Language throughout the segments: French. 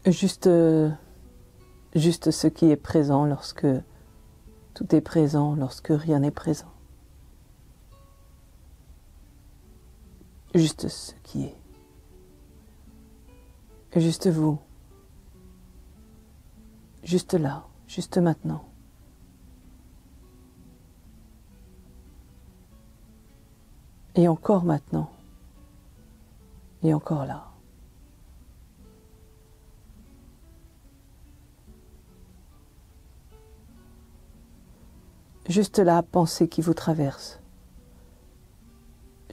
Juste, juste ce qui est présent lorsque tout est présent, lorsque rien n'est présent. Juste ce qui est. Juste vous. Juste là, juste maintenant. Et encore maintenant. Et encore là. Juste la pensée qui vous traverse.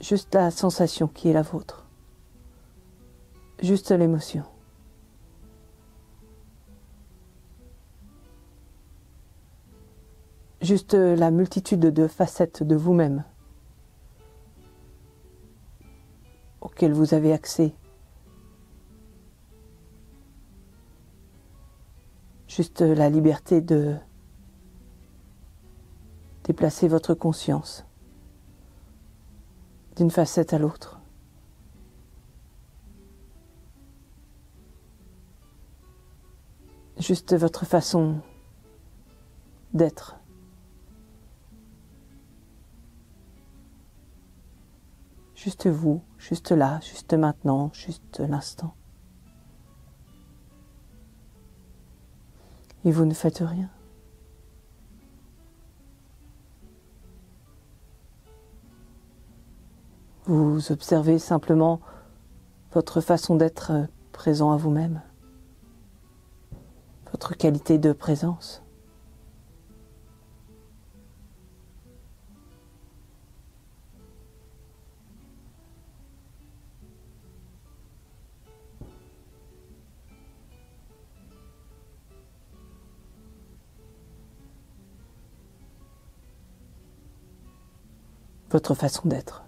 Juste la sensation qui est la vôtre. Juste l'émotion. Juste la multitude de facettes de vous-même auxquelles vous avez accès. Juste la liberté de déplacer votre conscience d'une facette à l'autre. Juste votre façon d'être. Juste vous, juste là, juste maintenant, juste l'instant. Et vous ne faites rien. Vous observez simplement votre façon d'être présent à vous-même, votre qualité de présence. Votre façon d'être.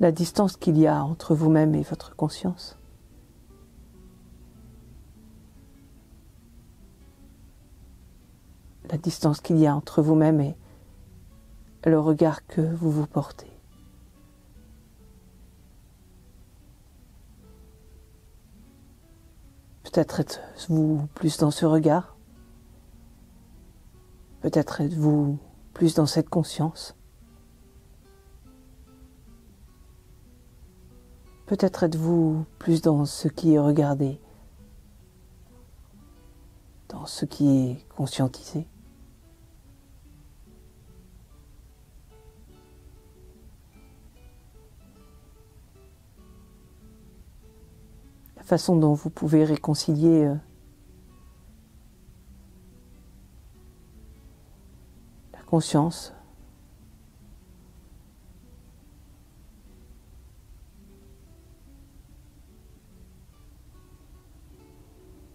La distance qu'il y a entre vous-même et votre conscience. La distance qu'il y a entre vous-même et le regard que vous vous portez. Peut-être êtes-vous plus dans ce regard. Peut-être êtes-vous plus dans cette conscience. Peut-être êtes-vous plus dans ce qui est regardé, dans ce qui est conscientisé. La façon dont vous pouvez réconcilier la conscience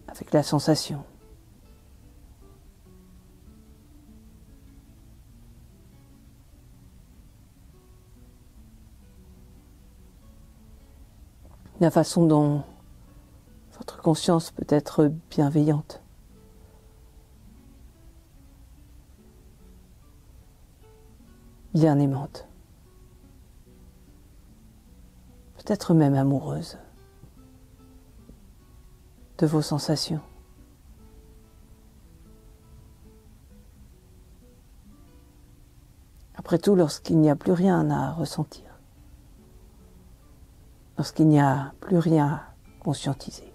avec la sensation. La façon dont votre conscience peut être bienveillante. Bien aimante. Peut-être même amoureuse de vos sensations. Après tout, lorsqu'il n'y a plus rien à ressentir, lorsqu'il n'y a plus rien à conscientiser,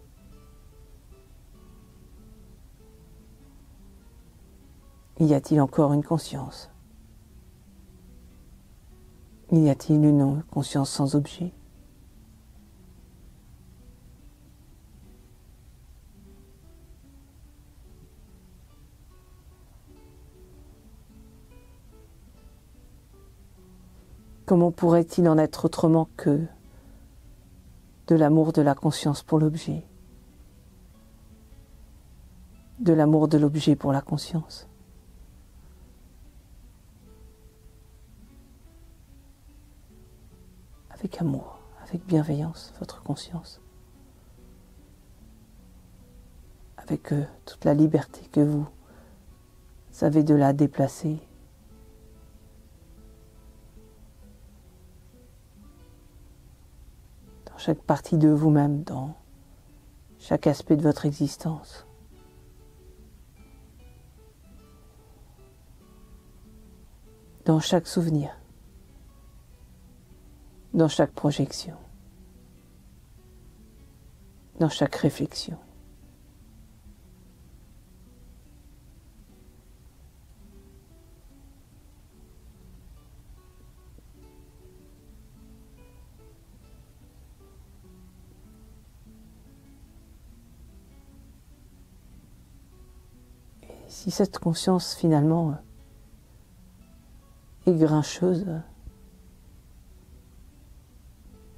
y a-t-il encore une conscience? Y a-t-il une conscience sans objet? Comment pourrait-il en être autrement que de l'amour de la conscience pour l'objet, de l'amour de l'objet pour la conscience? Avec amour, avec bienveillance, votre conscience, avec toute la liberté que vous savez de la déplacer. Dans chaque partie de vous-même, dans chaque aspect de votre existence. Dans chaque souvenir, dans chaque projection, dans chaque réflexion. Et si cette conscience finalement est grincheuse,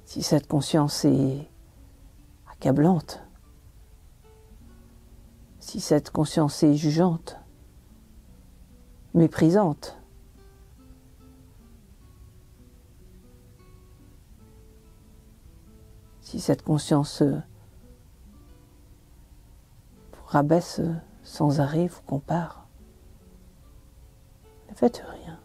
si cette conscience est accablante, si cette conscience est jugeante, méprisante, si cette conscience vous rabaisse sans arrêt, vous compare, ne faites rien.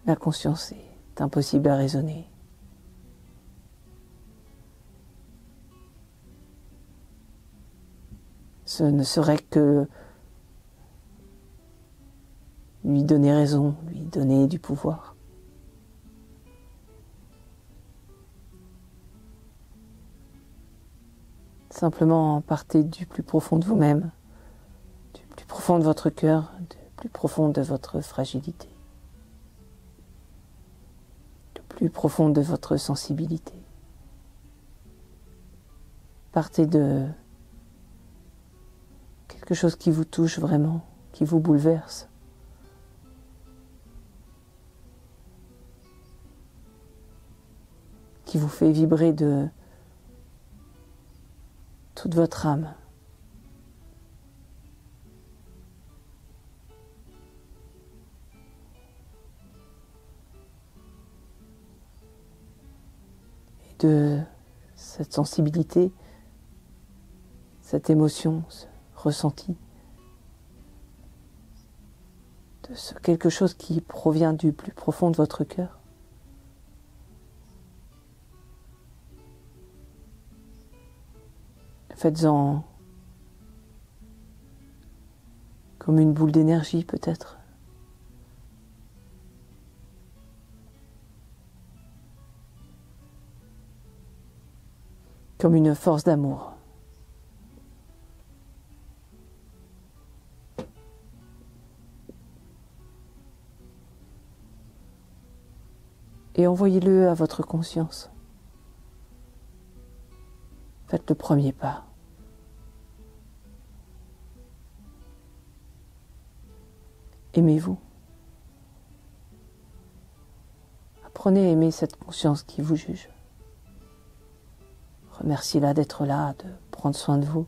La conscience est impossible à raisonner. Ce ne serait que lui donner raison, lui donner du pouvoir. Simplement partez du plus profond de vous-même, du plus profond de votre cœur, du plus profond de votre fragilité, du plus profond de votre sensibilité. Partez de quelque chose qui vous touche vraiment, qui vous bouleverse. Qui vous fait vibrer de toute votre âme. Et de cette sensibilité, cette émotion, ce ressenti, de ce quelque chose qui provient du plus profond de votre cœur. Faites-en comme une boule d'énergie peut-être. Comme une force d'amour. Et envoyez-le à votre conscience. Faites le premier pas. Aimez-vous. Apprenez à aimer cette conscience qui vous juge. Remerciez-la d'être là, de prendre soin de vous,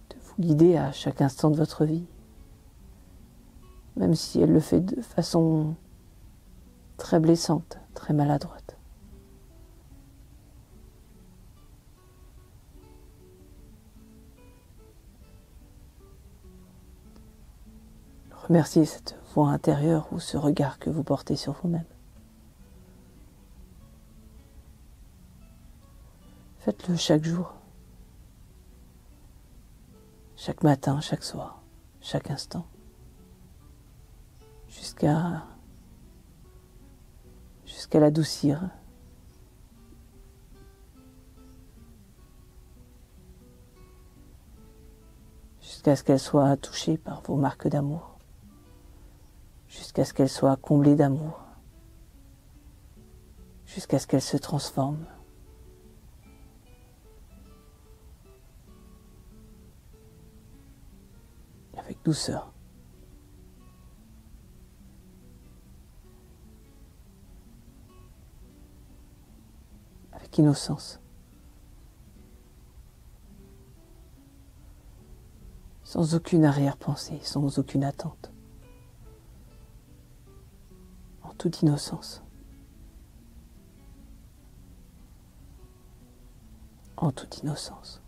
de vous guider à chaque instant de votre vie, même si elle le fait de façon très blessante, très maladroite. Remerciez cette voix intérieure ou ce regard que vous portez sur vous-même. Faites-le chaque jour, chaque matin, chaque soir, chaque instant, jusqu'à l'adoucir, jusqu'à ce qu'elle soit touchée par vos marques d'amour. Jusqu'à ce qu'elle soit comblée d'amour, jusqu'à ce qu'elle se transforme. Avec douceur. Avec innocence. Sans aucune arrière-pensée, sans aucune attente. Toute innocence. en toute innocence.